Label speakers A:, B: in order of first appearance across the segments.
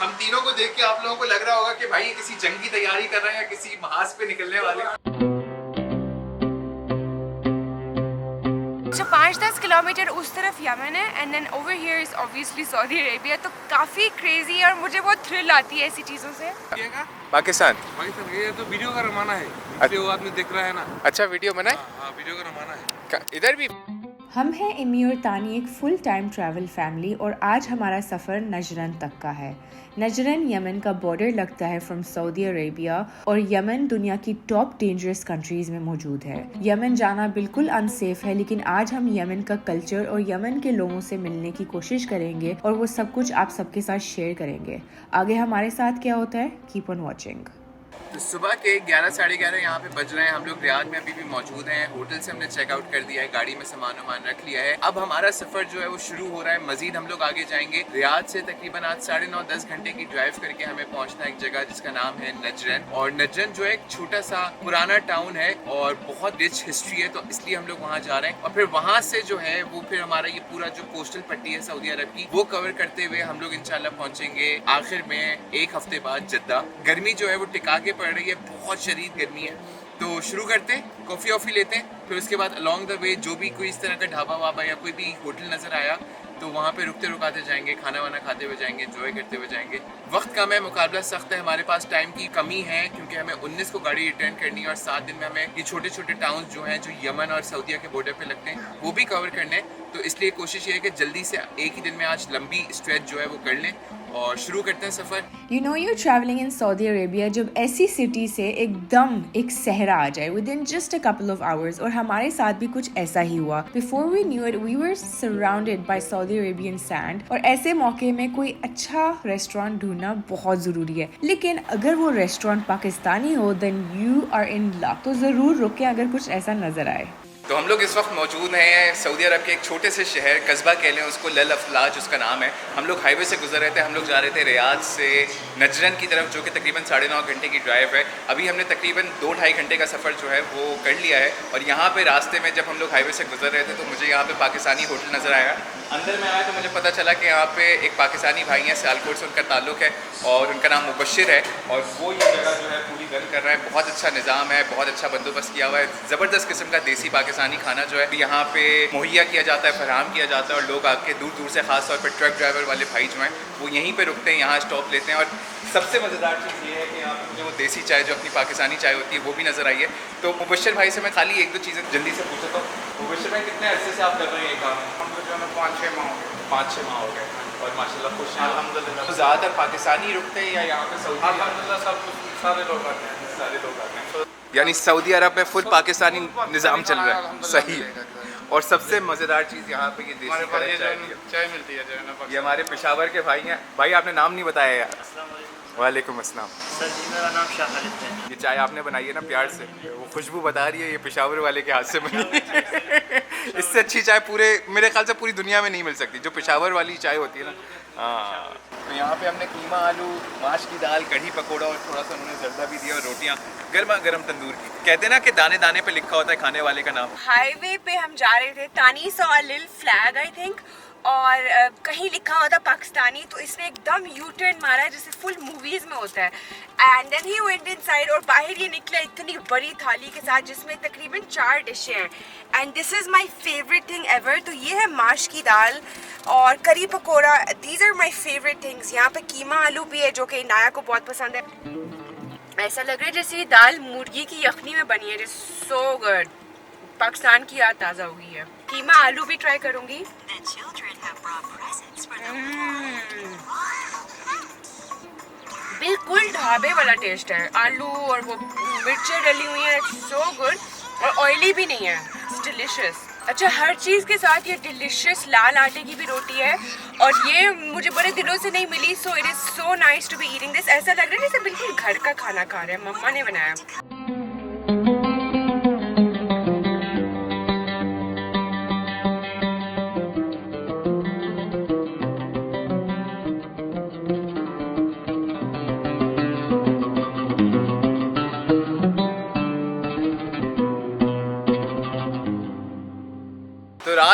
A: हम तीनों को देख के आप लोगों को लग रहा होगा कि भाई किसी जंग की तैयारी कर रहे हैं या किसी महाज पे निकलने वाले।
B: अच्छा 5-10 किलोमीटर उस तरफ यमन है and then over here is obviously Saudi Arabia. तो काफ़ी क्रेजी है और मुझे बहुत थ्रिल आती है ऐसी चीज़ों से।
A: पाकिस्तान
C: ये तो वीडियो का रमाना है, इसलिए वो आदमी देख रहा है ना।
A: अच्छा वीडियो बनाए।
C: हाँ वीडियो का रमाना है
A: इधर भी।
D: हम हैं इमी और तानी, एक फुल टाइम ट्रैवल फैमिली, और आज हमारा सफ़र नजरन तक का है। नजरन यमन का बॉर्डर लगता है फ्रॉम सऊदी अरेबिया, और यमन दुनिया की टॉप डेंजरस कंट्रीज़ में मौजूद है। यमन जाना बिल्कुल अनसेफ है, लेकिन आज हम यमन का कल्चर और यमन के लोगों से मिलने की कोशिश करेंगे और वो सब कुछ आप सबके साथ शेयर करेंगे। आगे हमारे साथ क्या होता है, कीप ऑन वॉचिंग।
A: तो सुबह के 11-11:30 यहाँ पे बज रहे हैं। हम लोग रियाद में अभी भी मौजूद हैं। होटल से हमने चेकआउट कर दिया है, गाड़ी में सामान वामान रख लिया है। अब हमारा सफ़र जो है वो शुरू हो रहा है। मजीद हम लोग आगे जाएंगे। रियाद से तकरीबन आज 9:30-10 घंटे की ड्राइव करके हमें पहुँचना है एक जगह जिसका नाम है नजरन। और नजरन जो है एक छोटा सा पुराना टाउन है और बहुत रिच हिस्ट्री है, तो इसलिए हम लोग वहाँ जा रहे हैं। और फिर वहाँ से जो है वो फिर हमारा ये पूरा जो कोस्टल पट्टी है सऊदी अरब की, वो कवर करते हुए हम लोग इंशाल्लाह पहुँचेंगे आखिर में एक हफ्ते बाद जद्दा। गर्मी जो है वो टिका के पड़ रही है, बहुत शदीद गर्मी है। तो शुरू करते हैं, कॉफ़ी वॉफ़ी लेते हैं, फिर उसके बाद अलॉन्ग द वे जो भी कोई इस तरह का ढाबा वाबा या कोई भी होटल नज़र आया तो वहाँ पे रुकते रुकाते जाएंगे, खाना वाना खाते हुए जाएंगे, एंजॉय करते हुए जाएंगे। वक्त कम है, मुकाबला सख्त है, हमारे पास टाइम की कमी है क्योंकि हमें 19 को गाड़ी रिटर्न करनी है और 7 दिन में हमें ये छोटे छोटे टाउन्स जो हैं जो यमन और सऊदीया के बॉर्डर पे लगते हैं वो भी कवर करने हैं। तो इसलिए कोशिश ये है कि जल्दी से एक ही दिन में आज लंबी स्ट्रेच जो है वो कर लें और शुरू करते हैं सफ़र।
D: You know you traveling in Saudi Arabia, जब ऐसी सिटी से एकदम एक सहरा आ जाए within just a couple of hours, और हमारे साथ भी कुछ ऐसा ही हुआ। Before we knew it we were surrounded by Saudi Arabian sand, और ऐसे मौके में कोई अच्छा रेस्टोरेंट ढूंढना बहुत ज़रूरी है। लेकिन अगर वो रेस्टोरेंट पाकिस्तानी हो then you are in luck. तो ज़रूर रुकें अगर कुछ ऐसा नज़र आए।
A: तो हम लोग इस वक्त मौजूद हैं सऊदी अरब के एक छोटे से शहर, कस्बा कह लें उसको, लल अफलाज उसका नाम है। हम लोग हाईवे से गुजर रहे थे। हम लोग जा रहे थे रियाद से नजरन की तरफ, जो कि तकरीबन 9.5 घंटे की ड्राइव है। अभी हमने तकरीबन 2-2.5 घंटे का सफ़र जो है वो कर लिया है। और यहाँ पे रास्ते में जब हम लोग हाईवे से गुजर रहे थे तो मुझे यहाँ पे पाकिस्तानी होटल नज़र आया। अंदर में आया तो मुझे पता चला कि यहाँ पे एक पाकिस्तानी भाई हैं, सियालकोट से उनका ताल्लुक़ है और उनका नाम मुबशिर है, और वो ये जगह जो है पूरी रन कर रहा है। बहुत अच्छा निज़ाम है, बहुत अच्छा बंदोबस्त किया हुआ है। ज़बरदस्त किस्म का देसी पाकिस्तानी खाना जो है यहाँ पे मुहैया किया जाता है, फराहम किया जाता है। और लोग आके दूर दूर से, ख़ास तौर पर ट्रक ड्राइवर वाले भाई जो हैं वो यहीं पे रुकते हैं, यहाँ स्टॉप लेते हैं। और सबसे मज़ेदार चीज़ ये है कि यहाँ पे मुझे वो देसी चाय जो अपनी पाकिस्तानी चाय होती है वो भी नज़र आई है। तो मुबशिर भाई से मैं खाली 1-2 चीज़ें जल्दी से पूछता हूँ। मुबशिर भाई कितने अर्से से आप कर रहे हैं ये काम?
C: हम तो जो है 5-6 माह हो गए।
A: 5-6 माह हो गए और माशाल्लाह खुश हैं
C: अल्हम्दुलिल्लाह।
A: तो ज़्यादातर पाकिस्तानी रुकते हैं या यहाँ पे सऊदी?
C: अल्हम्दुलिल्लाह सब कुछ सारे लोग आते हैं, सारे लोग आते हैं।
A: यानी सऊदी अरब में फुल पाकिस्तानी निज़ाम चल रहा है। सही है। और सबसे मज़ेदार चीज़ यहाँ पे ये देसी
C: चाय मिलती है जो है ना।
A: ये हमारे पेशावर के भाई हैं। भाई आपने नाम नहीं बताया यार। वालेकुम अस्सलाम।
E: सर जी मेरा नाम शाह खालिद है।
A: ये चाय आपने बनाई है ना प्यार से, वो खुशबू बता रही है ये पेशावर वाले के हाथ से बनी है। इससे अच्छी चाय पूरे मेरे ख्याल से पूरी दुनिया में नहीं मिल सकती, जो पेशावर वाली चाय होती है ना। हाँ, तो यहाँ पे हमने कीमा आलू, माश की दाल, कढ़ी पकौड़ा और थोड़ा सा उन्होंने जर्दा भी दिया और रोटियाँ गर्मा गर्म तंदूर की। कहते हैं ना कि दाने दाने पे लिखा होता है खाने वाले का नाम।
B: हाईवे पे हम जा रहे थे, तानी saw a little flag I think, और कहीं लिखा होता पाकिस्तानी, तो इसने एकदम यू टर्न मारा जैसे फुल मूवीज़ में होता है। And then he went inside, और बाहर ये निकला इतनी बड़ी थाली के साथ जिसमें तकरीबन 4 डिशें हैं। And this is my favourite thing ever. तो ये है माश की दाल और kadhi pakora, these are my favourite things. यहाँ पे कीमा आलू भी है जो कि नाया को बहुत पसंद है। ऐसा लग रहा है जैसे ये दाल मुर्गी की यखनी में बनी है। सो गुड, पाकिस्तान की याद ताज़ा हो गई है। कीमा आलू भी ट्राई करूंगी। बिल्कुल ढाबे वाला टेस्ट है, आलू और वो मिर्चें डली हुई हैं। सो गुड, और ऑयली भी नहीं है, इट्स डिलिशियस। अच्छा, हर चीज़ के साथ ये डिलिशियस लाल आटे की भी रोटी है, और ये मुझे बड़े दिनों से नहीं मिली। So it is so nice to be eating this. ऐसा लग रहा है जैसे बिल्कुल घर का खाना खा रहे हैं, मम्मा ने बनाया।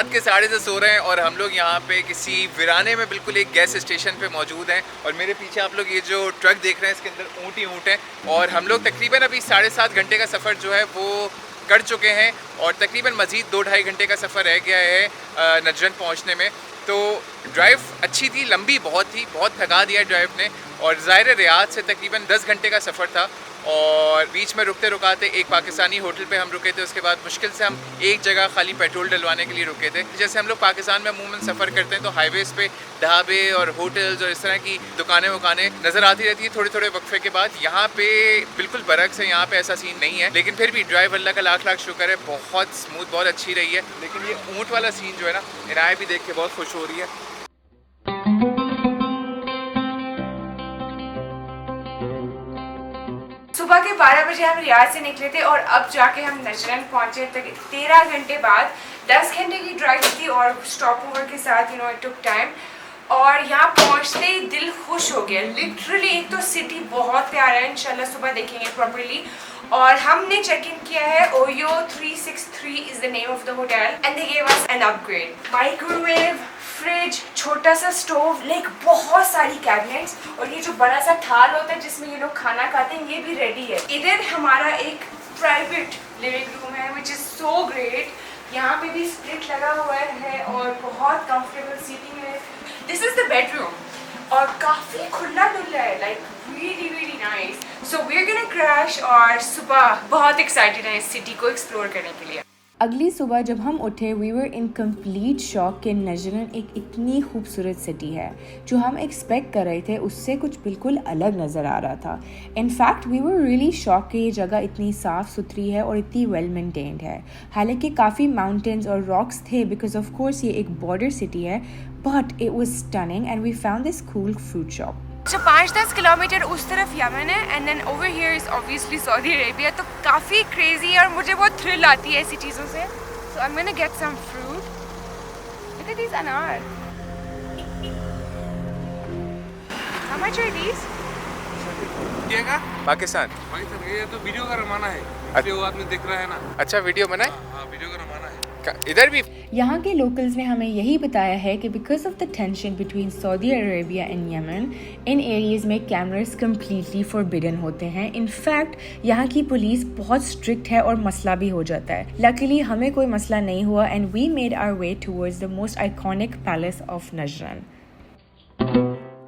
A: रात के 10:30 हो रहे हैं और हम लोग यहाँ पे किसी वीराने में बिल्कुल एक गैस स्टेशन पे मौजूद हैं। और मेरे पीछे आप लोग ये जो ट्रक देख रहे हैं इसके अंदर ऊँट ही ऊँट हैं। और हम लोग तकरीबन अभी 7.5 घंटे का सफ़र जो है वो कर चुके हैं और तकरीबन मज़ीद 2-2.5 घंटे का सफ़र रह गया है नजरन पहुँचने में। तो ड्राइव अच्छी थी, लंबी बहुत थी, बहुत थका दिया ड्राइव ने। और ज़ाहिर रियाद से तकरीबन 10 घंटे का सफ़र था और बीच में रुकते रुकाते एक पाकिस्तानी होटल पे हम रुके थे। उसके बाद मुश्किल से हम एक जगह खाली पेट्रोल डलवाने के लिए रुके थे। जैसे हम लोग पाकिस्तान में अमूमन सफ़र करते हैं तो हाईवेज़ पे ढाबे और होटल्स और इस तरह की दुकानें वुकानें नज़र आती रहती है थोड़े थोड़े वक्फे के बाद। यहाँ पे बिल्कुल बरक्स है, यहाँ पे ऐसा सीन नहीं है। लेकिन फिर भी ड्राइव अल्लाह का लाख लाख शुक्र है, बहुत स्मूथ, बहुत अच्छी रही है। लेकिन ये ऊँट वाला सीन जो है ना, इनाया भी देख के बहुत खुश हो रही है।
B: सुबह के 12 बजे हम रियाद से निकले थे और अब जाके हम नजरन पहुंचे। 13 घंटे बाद 10 घंटे की ड्राइव थी और स्टॉप ओवर के साथ इट टुक टाइम। और यहाँ पहुँचते ही दिल खुश हो गया लिटरली। एक तो सिटी बहुत प्यारा है, इंशाल्लाह सुबह देखेंगे प्रॉपर्ली। और हमने चेक इन किया है, OYO 363 is the name of the hotel and they give us an upgrade. Microwave, fridge, छोटा सा स्टोव, लाइक बहुत सारी कैबिनेट्स और ये जो बड़ा सा थाल होता है जिसमें ये लोग खाना खाते हैं, ये भी रेडी है। इधर हमारा एक प्राइवेट लिविंग रूम है विच इज़ सो ग्रेट। यहाँ पे भी स्प्लिट लगा हुआ है और बहुत कंफर्टेबल सीटिंग है। दिस इज़ द बेडरूम और काफ़ी खुला डुल्ला है, like really really nice. So we're gonna crash और सुबह बहुत एक्साइटेड है इस सिटी को एक्सप्लोर करने के लिए।
D: अगली सुबह जब हम उठे we were in complete shock कि नजरन एक इतनी खूबसूरत सिटी है। जो हम एक्सपेक्ट कर रहे थे उससे कुछ बिल्कुल अलग नज़र आ रहा था। In fact we were really shock कि ये जगह इतनी साफ़ सुथरी है और इतनी वेल मेंटेन्ड है। हालांकि काफ़ी माउंटेन्स और रॉक्स थे बिकॉज ऑफ कोर्स ये एक बॉर्डर सिटी है, but it was stunning and we found this cool food shop.
B: अच्छा 5-10 किलोमीटर उस तरफ यमन है and then over here is obviously Saudi Arabia. तो काफ़ी क्रेजी है और मुझे बहुत थ्रिल आती है ऐसी चीज़ों से। So I am gonna get some fruit. Look at this anar. How much are these?
A: Pakistan
C: ये तो वीडियो का रमाना है, इसलिए वो आदमी देख रहा है ना।
A: अच्छा वीडियो बनाए?
C: हाँ, वीडियो का रमाना है।
A: इधर भी
D: यहाँ के लोकल्स ने हमें यही बताया है कि because of the tension between Saudi Arabia and Yemen, in areas में कैमरास कम्प्लीटली फॉरबिडन होते हैं। इनफैक्ट यहाँ की पुलिस बहुत स्ट्रिक्ट है और मसला भी हो जाता है। लकीली हमें कोई मसला नहीं हुआ and we made our way towards the most iconic palace of Najran.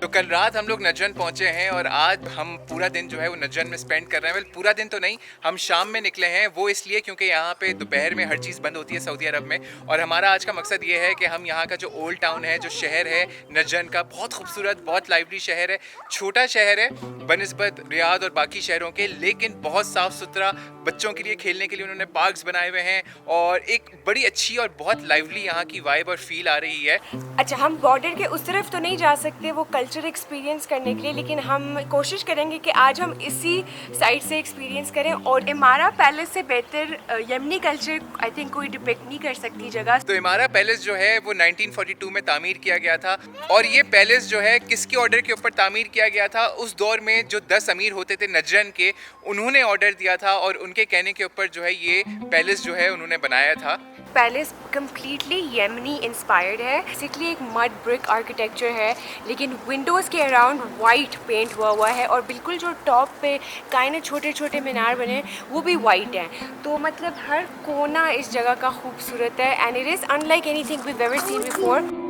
A: तो कल रात हम लोग नजरन पहुंचे हैं और आज हम पूरा दिन जो है वो नजरन में स्पेंड कर रहे हैं। वेल पूरा दिन तो नहीं, हम शाम में निकले हैं। वो इसलिए क्योंकि यहाँ पे दोपहर में हर चीज़ बंद होती है सऊदी अरब में। और हमारा आज का मकसद ये है कि हम यहाँ का जो ओल्ड टाउन है, जो शहर है नजरन का, बहुत खूबसूरत, बहुत लाइवली शहर है। छोटा शहर है बनिस्बत रियाद और बाकी शहरों के, लेकिन बहुत साफ़ सुथरा। बच्चों के लिए खेलने के लिए उन्होंने पार्क्स बनाए हुए हैं और एक बड़ी अच्छी और बहुत लाइवली यहाँ की वाइब और फील आ रही है।
B: अच्छा हम बॉर्डर के उस तरफ तो नहीं जा सकते वो कल्चर एक्सपीरियंस करने के लिए, लेकिन हम कोशिश करेंगे कि आज हम इसी साइड से एक्सपीरियंस करें। और इमारा पैलेस से बेहतर यमनी कल्चर आई थिंक कोई डिपिक्ट नहीं कर सकती जगह।
A: तो इमारा पैलेस जो है वो 1942 में तामीर किया गया था। और ये पैलेस जो है किसके ऑर्डर के ऊपर तामीर किया गया था? उस दौर में जो 10 अमीर होते थे नजरन के, उन्होंने ऑर्डर दिया था और उनके कहने के ऊपर जो है ये पैलेस जो है उन्होंने बनाया था।
B: पैलेस कम्प्लीटली येमनी इंस्पायर्ड है। बेसिकली एक मड ब्रिक आर्किटेक्चर है, लेकिन विंडोज़ के अराउंड वाइट पेंट हुआ है और बिल्कुल जो टॉप पे काइने छोटे छोटे मीनार बने वो भी वाइट हैं। तो मतलब हर कोना इस जगह का खूबसूरत है and it is unlike anything we have ever seen before.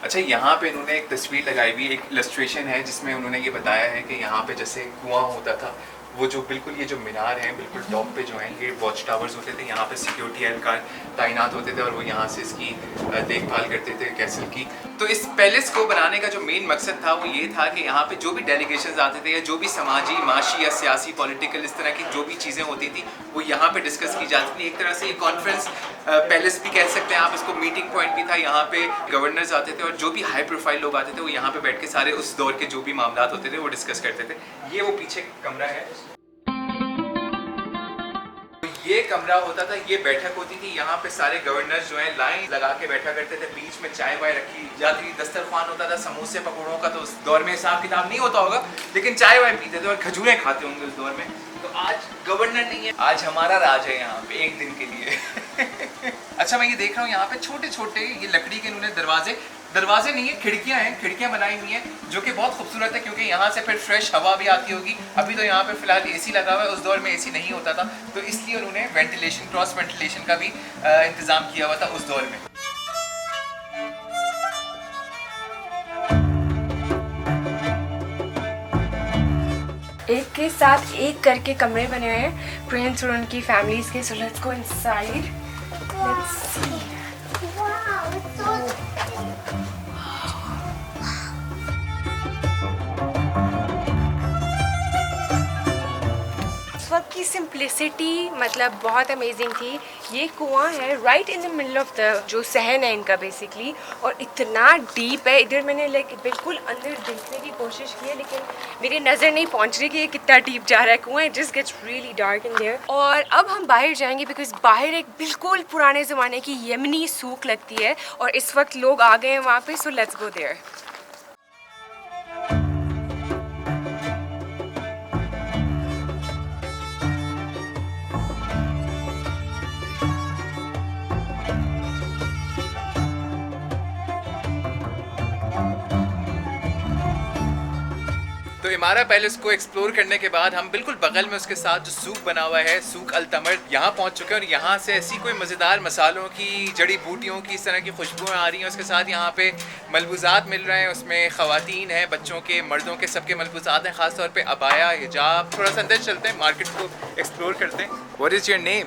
A: अच्छा यहाँ पे इन्होंने एक तस्वीर लगाई हुई, एक इलस्ट्रेशन है जिसमें उन्होंने ये बताया है कि यहाँ पे जैसे कुआं होता था, वो जो बिल्कुल ये जो मीनार हैं बिल्कुल टॉप पे जो हैं ये वॉच टावर्स होते थे। यहाँ पे सिक्योरिटी एहलकार तैनात होते थे और वो यहाँ से इसकी देखभाल करते थे कैसल की। तो इस पैलेस को बनाने का जो मेन मकसद था वो ये था कि यहाँ पे जो भी डेलीगेशंस आते थे या जो भी समाजी, माशी या सियासी, पॉलिटिकल इस तरह की जो भी चीज़ें होती थी वो यहाँ पे डिस्कस की जाती थी। एक तरह से ये कॉन्फ्रेंस पैलेस भी कह सकते हैं आप इसको, मीटिंग पॉइंट भी था। यहाँ पे गवर्नर्स आते थे और जो भी हाई प्रोफाइल लोग आते थे वो यहाँ पे बैठ के सारे उस दौर के जो भी मामला होते थे वो डिस्कस करते थे। ये वो पीछे कमरा है। ये कमरा होता था, ये बैठक होती थी, यहाँ पे सारे गवर्नर्स जो हैं लाइन लगा के बैठा करते थे, बीच में चाय वाय रखी जाती थी, दस्तरखान होता था समोसे पकौड़ों का, तो उस दौर में हिसाब किताब नहीं होता होगा, लेकिन चाय वाय पीते थे और खजूरें खाते होंगे उस दौर में। तो आज गवर्नर नहीं है, आज हमारा राज है यहाँ पे एक दिन के लिए। अच्छा मैं ये देख रहा हूँ यहाँ पे छोटे छोटे ये लकड़ी के इन्होंने दरवाजे नहीं है, खिड़कियां हैं, खिड़कियां बनाई हुई हैं जो कि बहुत खूबसूरत है, क्योंकि यहाँ से फिर फ्रेश हवा भी आती होगी। अभी तो यहाँ पे फिलहाल एसी लगा हुआ है, उस दौर में एसी नहीं होता था, तो इसलिए उन्होंने वेंटिलेशन, क्रॉस वेंटिलेशन का भी इंतज़ाम किया हुआ था उस दौर में।
B: एक के साथ एक करके कमरे बने हुए हैं प्रिंस और उनकी फैमिलीज के। सो let's go inside, let's see. इस वक्त की सिंप्लिसिटी मतलब बहुत अमेजिंग थी। ये कुआं है right in the middle of the जो सहन है इनका बेसिकली, और इतना डीप है। इधर मैंने लाइक बिल्कुल अंदर देखने की कोशिश की है, लेकिन मेरी नज़र नहीं पहुंच रही कि ये कितना डीप जा रहा है कुआं। It just gets really dark in there. और अब हम बाहर जाएंगे बिकॉज बाहर एक बिल्कुल पुराने ज़माने की येमनी सूक लगती है, और इस वक्त लोग आ गए हैं वहाँ पे। So let's go there.
A: तो इमारा पैलेस को एक्सप्लोर करने के बाद हम बिल्कुल बगल में उसके साथ जो सूक बना हुआ है, सूक अल तमर, यहाँ पहुँच चुके हैं। और यहाँ से ऐसी कोई मज़ेदार मसालों की, जड़ी बूटियों की, इस तरह की खुशबुएँ आ रही हैं। उसके साथ यहाँ पे मलबूज़ात मिल रहे हैं, उसमें ख़वातीन हैं, बच्चों के, मर्दों के, सबके मलबूज़ात हैं, ख़ास तौर पे अबाया, हिजाब। थोड़ा सा अंदर चलते हैं, मार्केट को एक्सप्लोर करते हैं। What is your name?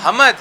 A: Hamad.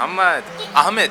A: Hamad, Ahmad.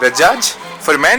A: Rajaj for men?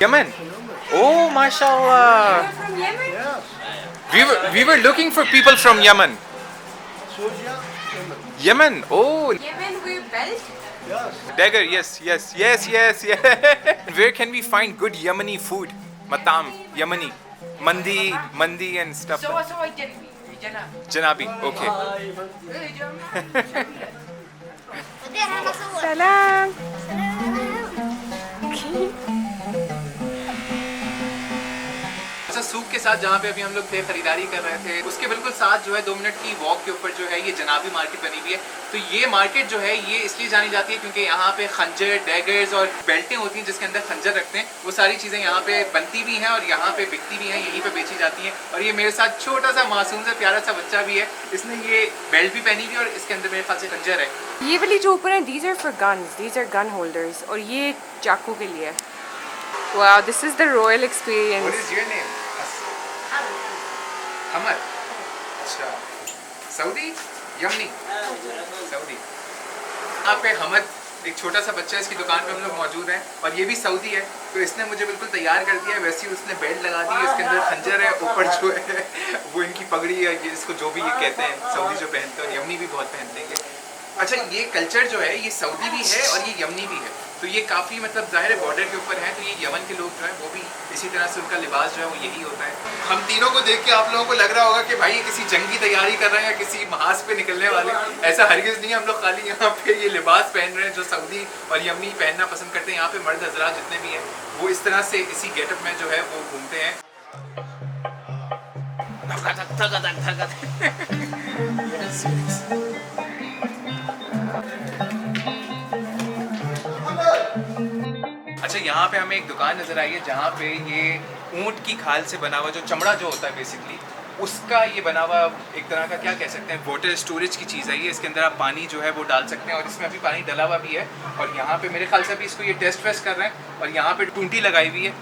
A: Yemen. Oh, mashallah.
B: From Yemen?
A: We were looking for people from Yemen. Yemen. Oh,
B: Yemen wear belt?
A: dagger. Yes. Where can we find good Yemeni food? Matam, Yemeni, mandi and stuff. Janabi. Okay.
B: Salam.
A: अच्छा, सूक के साथ जहाँ पे अभी हम लोग थे, खरीदारी कर रहे थे, उसके बिल्कुल साथ जो है 2 मिनट की वॉक के ऊपर जो है ये जनाबी मार्केट बनी हुई है। तो ये मार्केट जो है ये इसलिए जानी जाती है क्योंकि यहाँ पे खंजर, डैगर्स और बेल्टें होती हैं जिसके अंदर खंजर रखते हैं। वो सारी चीज़ें यहाँ पे बनती भी हैं और यहाँ पे बिकती भी हैं, यहीं पे बेची जाती हैं। और ये मेरे साथ छोटा सा मासूम सा प्यारा सा बच्चा भी है, इसने ये बेल्ट भी पहनी हुई है और इसके अंदर मेरे ख्याल से खंजर है।
B: ये वाली जो ऊपर है, these are for guns, these are gun holders, और ये चाकू के लिए। Wow, this is the royal experience.
A: What is your name? हमद। अच्छा, सऊदी, यमनी, सऊदी। यहाँ पे हमद एक छोटा सा बच्चा है, इसकी दुकान पे हम लोग मौजूद हैं और ये भी सऊदी है। तो इसने मुझे बिल्कुल तैयार कर दिया है, वैसे ही उसने बेल्ट लगा दी है, इसके अंदर खंजर है, ऊपर जो है वो इनकी पगड़ी है, ये इसको जो भी ये कहते हैं सऊदी जो पहनते हैं, और यमनी भी बहुत पहनते हैं। अच्छा, ये कल्चर जो है ये सऊदी भी है और ये यमनी भी है, तो ये काफ़ी मतलब ज़ाहिर है बॉर्डर के ऊपर है। तो ये यमन के लोग जो हैं वो भी इसी तरह से उनका लिबास जो है वो यही होता है। हम तीनों को देख के आप लोगों को लग रहा होगा कि भाई ये किसी जंग की तैयारी कर रहे हैं या किसी महाज पे निकलने वाले, ऐसा हरगिज़ नहीं है। हम लोग खाली यहाँ पे ये लिबास पहन रहे हैं जो सऊदी और यमनी पहनना पसंद करते हैं। यहाँ पे मर्द हजरात जितने भी हैं वो इस तरह से इसी गेटअप में जो है वो घूमते हैं। अच्छा, यहाँ पे हमें एक दुकान नज़र आई है जहाँ पे ये ऊँट की खाल से बना हुआ जो चमड़ा जो होता है बेसिकली उसका ये बना हुआ एक तरह का क्या कह सकते हैं वाटर स्टोरेज की चीज़ है ये। इसके अंदर आप पानी जो है वो डाल सकते हैं और इसमें अभी पानी डला हुआ भी है। और यहाँ पे मेरे ख्याल से अभी इसको ये टेस्ट वेस्ट कर रहे हैं और यहाँ पे टूंटी लगाई हुई है,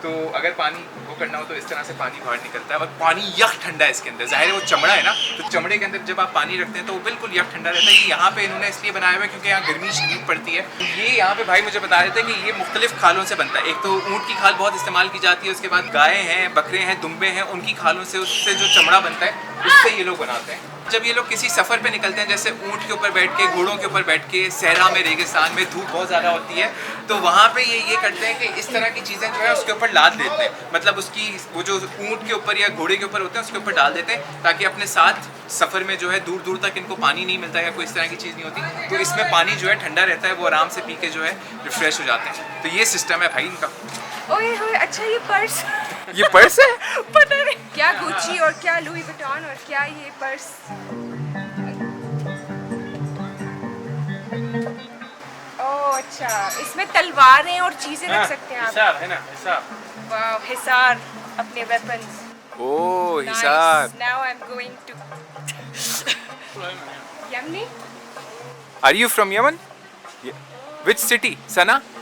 A: तो अगर पानी वो करना हो तो इस तरह से पानी बाहर निकलता है और पानी यख ठंडा है इसके अंदर। ज़ाहिर है वो चमड़ा है ना, तो चमड़े के अंदर जब आप पानी रखते हैं तो वो बिल्कुल यख ठंडा रहता है। ये यहाँ पे इन्होंने इसलिए बनाया हुआ है क्योंकि यहाँ गर्मी शदीद पड़ती है। ये यहाँ पे भाई मुझे बता रहे थे कि ये मुख्तलिफ खालों से बनता है। एक तो ऊँट की खाल बहुत इस्तेमाल की जाती है, उसके बाद गायें हैं, बकरे हैं, दुम्बे हैं, उनकी खालों से उससे जो चमड़ा बनता है उससे ये लोग बनाते हैं। जब ये लोग किसी सफ़र पे निकलते हैं, जैसे ऊँट के ऊपर बैठ के, घोड़ों के ऊपर बैठ के, सहरा में, रेगिस्तान में धूप बहुत ज़्यादा होती है, तो वहाँ पे ये करते हैं कि इस तरह की चीज़ें जो है उसके ऊपर लाद देते हैं, मतलब उसकी वो जो ऊँट के ऊपर या घोड़े के ऊपर होते हैं उसके ऊपर डाल देते हैं, ताकि अपने साथ सफ़र में जो है दूर दूर तक इनको पानी नहीं मिलता या कोई इस तरह की चीज़ नहीं होती, तो इसमें पानी जो है ठंडा रहता है, वो आराम से पी के जो है रिफ्रेश हो जाते हैं। तो ये सिस्टम है भाई इनका।
B: ओए होए, अच्छा ये पर्स
A: ये पर्स है?
B: पता नहीं क्या गुच्ची और क्या लुई विटॉन और क्या ये पर्स। ओह अच्छा, इसमें तलवारें और चीजें रख सकते हैं आप।
C: हिसार है ना, हिसार।
B: वाओ, हिसार, अपने weapons.
A: Oh Hisar.
B: Now I'm going to Yemeni.
A: Are you from Yemen? Which city? Sana?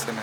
A: Sana.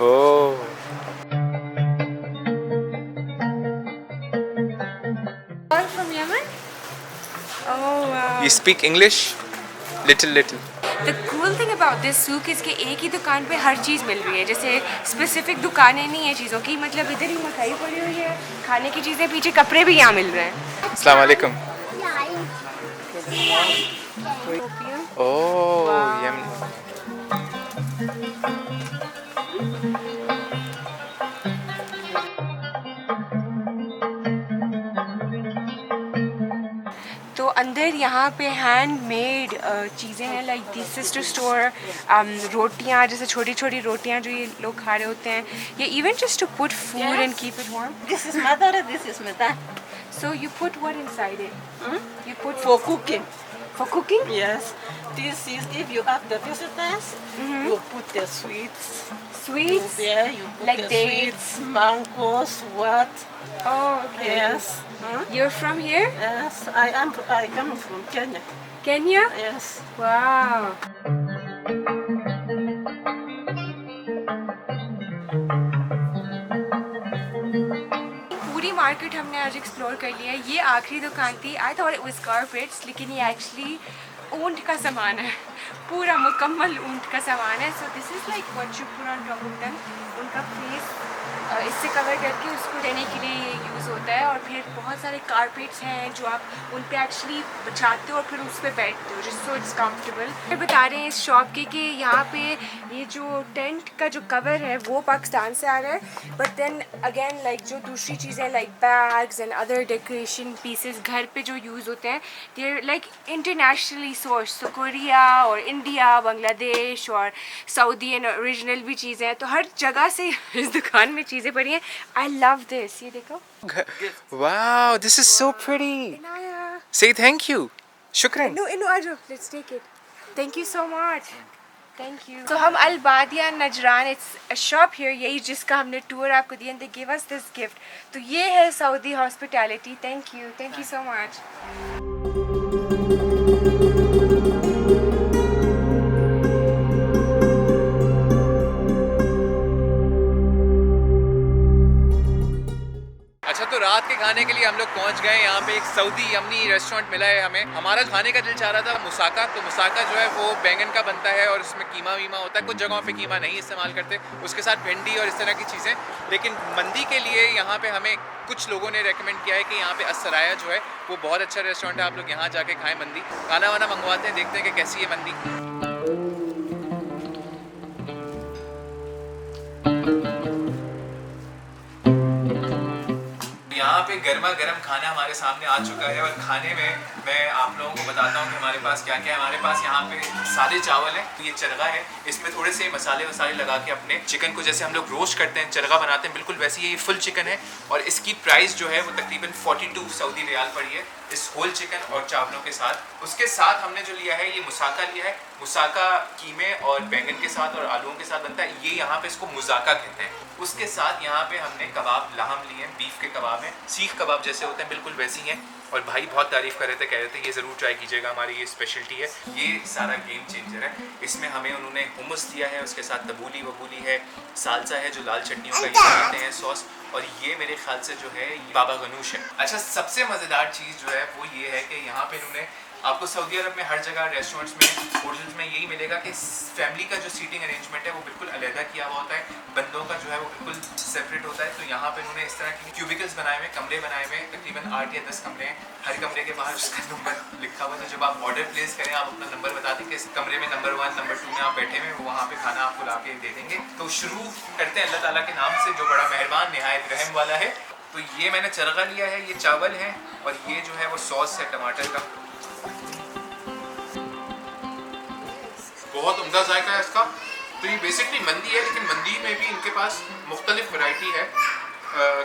A: Oh.
B: All from Yemen? Oh wow.
A: You speak English? Little.
B: The cool thing about this souk is कि एक ही दुकान पे हर चीज़ मिल रही है, जैसे specific दुकानें नहीं है चीज़ों की, मतलब इधर ही मिठाई पड़ी हुई है, खाने की चीज़ें, पीछे कपड़े भी यहाँ मिल रहे हैं।
A: Assalamu alaikum.
B: Opium.
A: Oh,
B: Wow.
A: Yemen.
B: तो अंदर यहाँ पे हैंडमेड चीज़ें हैं, लाइक दी सिस्टर स्टोर, रोटियाँ, जैसे छोटी छोटी रोटियाँ जो ये लोग खा रहे होते हैं, ये even just to put food and keep it warm.
F: This is mother, this is mother.
B: So you put what inside it? You put
F: For cooking.
B: for cooking?
F: Yes. This is if you have the visitors, you put the sweets.
B: Sweets?
F: There you put
B: Like
F: the
B: dates?
F: sweets, mangoes, what?
B: Oh, okay.
F: Yes.
B: You're from here?
F: Yes. I come from Kenya.
B: Kenya?
F: Yes.
B: Wow. पूरी market हमने आज explore कर लिया है। ये आखिरी दुकान थी। I thought it was carpets, लेकिन ये एक्चुअली ऊंट का सामान है, पूरा मुकम्मल ऊंट का सामान है। So this is like what you put on top of them. उनका फेस इससे कवर करके उसको देने के लिए ये यूज़ होता है। और फिर बहुत सारे कारपेट्स हैं जो आप उन पे एक्चुअली बिछाते हो और फिर उस पर बैठते हो, जिस सो इट्स कम्फर्टेबल। फिर बता रहे हैं इस शॉप के कि यहाँ पे ये जो टेंट का जो कवर है वो पाकिस्तान से आ रहा है, बट देन अगेन लाइक जो दूसरी चीज़ें like bags and other decoration pieces घर पे जो यूज़ होते हैं, they are like internationally source. तो कोरिया और इंडिया, बांग्लादेश और सऊदी एंड ओरिजिनल भी चीज़ें हैं, तो हर जगह से इस दुकान में चीज़ें पड़ी हैं। आई लव दिस, ये देखो।
A: Wow, this is so pretty.
B: Inaya.
A: Say thank you. Shukran.
B: No, Ajo, let's take it. Thank you so much. Thank you. So हम अल-बादिया नजरान, it's a shop here, यही जिसका हमने टूर आपको दिया, and they give us this gift. तो ये है Saudi hospitality. Thank you so much.
A: अच्छा, तो रात के खाने के लिए हम लोग पहुंच गए। यहाँ पे एक सऊदी यमनी रेस्टोरेंट मिला है हमें। हमारा खाने का दिल चाह रहा था मुसाका। तो मुसाका जो है वो बैंगन का बनता है और उसमें कीमा वीमा होता है। कुछ जगहों पे कीमा नहीं इस्तेमाल करते, उसके साथ भिंडी और इस तरह की चीज़ें। लेकिन मंदी के लिए यहाँ पे हमें कुछ लोगों ने रेकमेंड किया है कि यहाँ पे असराया जो है वो बहुत अच्छा रेस्टोरेंट है, आप लोग यहाँ जाके खाएँ मंदी। खाना वाना मंगवाते हैं, देखते हैं कि कैसी है मंदी। यहाँ पे गर्मा गर्म खाना हमारे सामने आ चुका है और खाने में मैं आप लोगों को बताता हूँ कि हमारे पास क्या क्या है। हमारे पास यहाँ पे सादे चावल है, तो ये चरगा है, इसमें थोड़े से मसाले वसाले लगा के अपने चिकन को जैसे हम लोग रोस्ट करते हैं, चरगा बनाते हैं, बिल्कुल वैसे ये फुल चिकन है। और इसकी प्राइस जो है वो तकरीबन 42 सऊदी रियाल पड़ी है इस होल चिकन और चावलों के साथ। उसके साथ हमने जो लिया है ये मुसाका लिया है। मुसाका कीमे और बैंगन के साथ और आलूओं के साथ बनता है, ये यहाँ पे इसको मुजाका कहते हैं। उसके साथ यहाँ पे हमने कबाब लाहम लिए हैं, बीफ के कबाब हैं, सीख कबाब जैसे होते हैं बिल्कुल वैसी हैं। और भाई बहुत तारीफ़ कर रहे थे, कह रहे थे ये ज़रूर ट्राई कीजिएगा, हमारी ये स्पेशलिटी है। ये सारा गेम चेंजर है। इसमें हमें उन्होंने हुमस दिया है, उसके साथ तबूली वबूली है, सालसा है जो लाल चटनियों का यूज़ करते हैं, सॉस, और ये मेरे ख्याल से जो है बाबा गनूश है। अच्छा, सबसे मज़ेदार चीज़ जो है वो ये है कि यहाँ पे इन्होंने आपको सऊदी अरब में हर जगह रेस्टोरेंट्स में होटल्स में यही मिलेगा कि फैमिली का जो सीटिंग अरेंजमेंट है वो बिल्कुल अलहदा किया हुआ होता है, बंदों का जो है वो बिल्कुल सेपरेट होता है। तो यहाँ पे उन्होंने इस तरह के क्यूबिकल्स बनाए हुए, कमरे बनाए हुए, तकरीबन 8 या 10 कमरे हैं। हर कमरे के बाहर उसका नंबर लिखा हुआ है। तो जब आप ऑर्डर प्लेस करें आप अपना नंबर बता दें कि इस कमरे में नंबर 1 नंबर 2 में आप बैठे हुए, वो वहाँ पे खाना आपको ला के दे देंगे। तो शुरू करते हैं अल्लाह ताला के नाम से जो बड़ा मेहरबान निहायत रहम वाला है। तो ये मैंने चरगा लिया है, ये चावल है और ये जो है वो सॉस है टमाटर का। बहुत उम्दा जायका है इसका। तो ये बेसिकली मंदी है, लेकिन मंदी में भी इनके पास मुख्तलिफ वैरायटी है।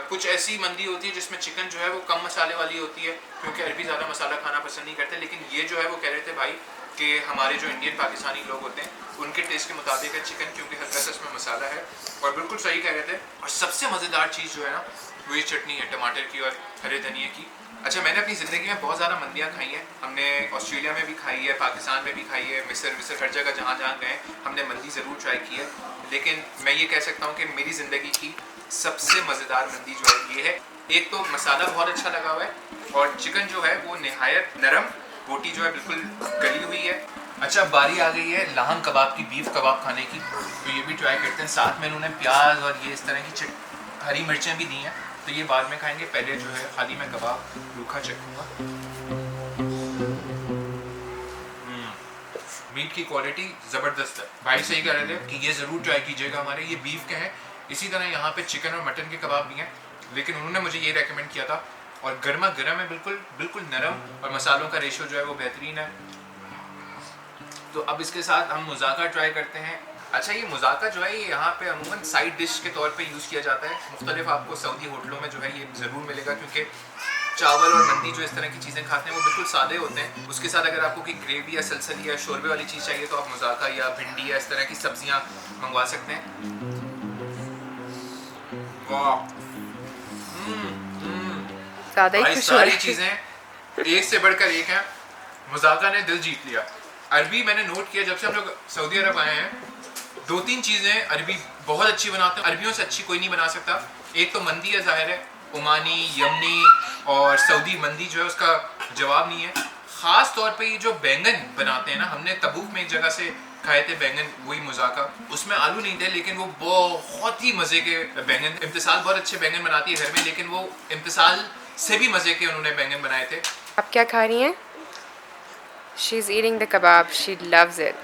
A: कुछ ऐसी मंदी होती है जिसमें चिकन जो है वो कम मसाले वाली होती है, क्योंकि अरबी ज़्यादा मसाला खाना पसंद नहीं करते। लेकिन ये जो है वो कह रहे थे भाई कि हमारे जो इंडियन पाकिस्तानी लोग होते हैं उनके टेस्ट के मुताबिक है चिकन, क्योंकि हल्का सा इसमें मसाला है। और बिल्कुल सही कह रहे थे। और सबसे मज़ेदार चीज़ जो है ना वो ये चटनी है टमाटर की और हरे धनिए की। अच्छा, मैंने अपनी ज़िंदगी में बहुत ज़्यादा मंदियाँ खाई हैं। हमने ऑस्ट्रेलिया में भी खाई है, पाकिस्तान में भी खाई है, मिस्र हर जगह जहाँ गए हमने मंदी ज़रूर ट्राई की है। लेकिन मैं ये कह सकता हूँ कि मेरी ज़िंदगी की सबसे मज़ेदार मंदी जो है ये है। एक तो मसाला बहुत अच्छा लगा हुआ है और चिकन जो है वो नहायत नरम, बोटी जो है बिल्कुल गली हुई है। अच्छा, बारी आ गई है लाहम कबाब की, बीफ कबाब खाने की। तो ये भी ट्राई करते हैं। साथ में उन्होंने प्याज और ये इस तरह की हरी मिर्चें भी दी हैं, तो ये बाद में खाएंगे। पहले जो है खाली मैं कबाब रूखा चखूँगा। मीट की क्वालिटी ज़बरदस्त है। भाई सही कह रहे थे कि ये ज़रूर ट्राई कीजिएगा। हमारे ये बीफ के हैं। इसी तरह यहाँ पे चिकन और मटन के कबाब भी हैं, लेकिन उन्होंने मुझे ये रेकमेंड किया था। और गर्मा गर्म है, बिल्कुल नरम, और मसालों का रेशो जो है वो बेहतरीन है। तो अब इसके साथ हम मुज़ाका ट्राई करते हैं। अच्छा, ये मुज़ाका जो है ये यहाँ पे अमूमन साइड डिश के तौर पे यूज़ किया जाता है। मुख्तलिफ आपको सऊदी होटलों में जो है ये ज़रूर मिलेगा, क्योंकि चावल और मंदी जो इस तरह की चीज़ें खाते हैं वो बिल्कुल सादे होते हैं। उसके साथ अगर आपको कोई ग्रेवी या सलसली या शोरबे वाली चीज़ चाहिए तो आप मुज़ाका या भिंडी या इस तरह की सब्जियाँ मंगवा सकते हैं। वाह, सारी चीज़ें एक से बढ़कर एक हैं। मुज़ाका ने दिल जीत लिया। अरबी मैंने नोट किया, जब से हम लोग सऊदी अरब आए हैं 2-3 चीज़ें अरबी बहुत अच्छी बनाते हैं। अरबियों से अच्छी कोई नहीं बना सकता। एक तो मंदी है, ज़ाहिर है, ओमानी, यमनी और सऊदी मंदी जो है उसका जवाब नहीं है। ख़ास तौर पे ये जो बैंगन बनाते हैं ना, हमने तबूक में एक जगह से खाए थे बैंगन, वही मुज़ाका। उसमें आलू नहीं थे, लेकिन वो बहुत ही मज़े के बैंगन। इम्तिसाल बहुत अच्छे बैंगन बनाती है घर में, लेकिन वो इम्तिसाल से भी मज़े के उन्होंने बैंगन बनाए थे।
B: आप क्या खा रही हैं? She's eating the kebab. She loves it.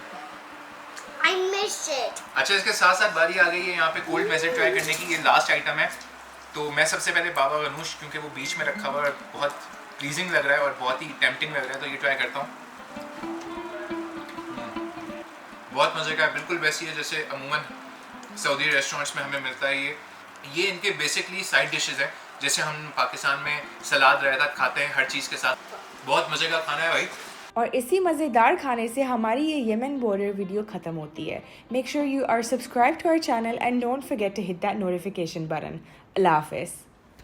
G: I miss it.
A: अच्छा, इसके साथ साथ बारी आ गई है यहाँ पे कोल्ड मेज़र ट्राई करने की। ये लास्ट आइटम है। तो मैं सबसे पहले बाबा गनूश, क्योंकि वो बीच में रखा हुआ है, बहुत प्लीजिंग लग रहा है और बहुत ही टेम्पटिंग लग रहा है, तो ये ट्राई करता हूँ। बहुत मज़े का है, बिल्कुल वैसी है जैसे अमूमन सऊदी रेस्टोरेंट्स में हमें मिलता है। ये इनके बेसिकली साइड डिशेस हैं, जैसे हम पाकिस्तान में सलाद रायता खाते हैं हर चीज़ के साथ। बहुत मज़े का खाना है भाई।
D: और इसी मज़ेदार खाने से हमारी ये येमन बॉर्डर वीडियो ख़त्म होती है। Make sure you are subscribe to our channel and don't forget to hit that notification button. अल्लाह हाफ़िज़।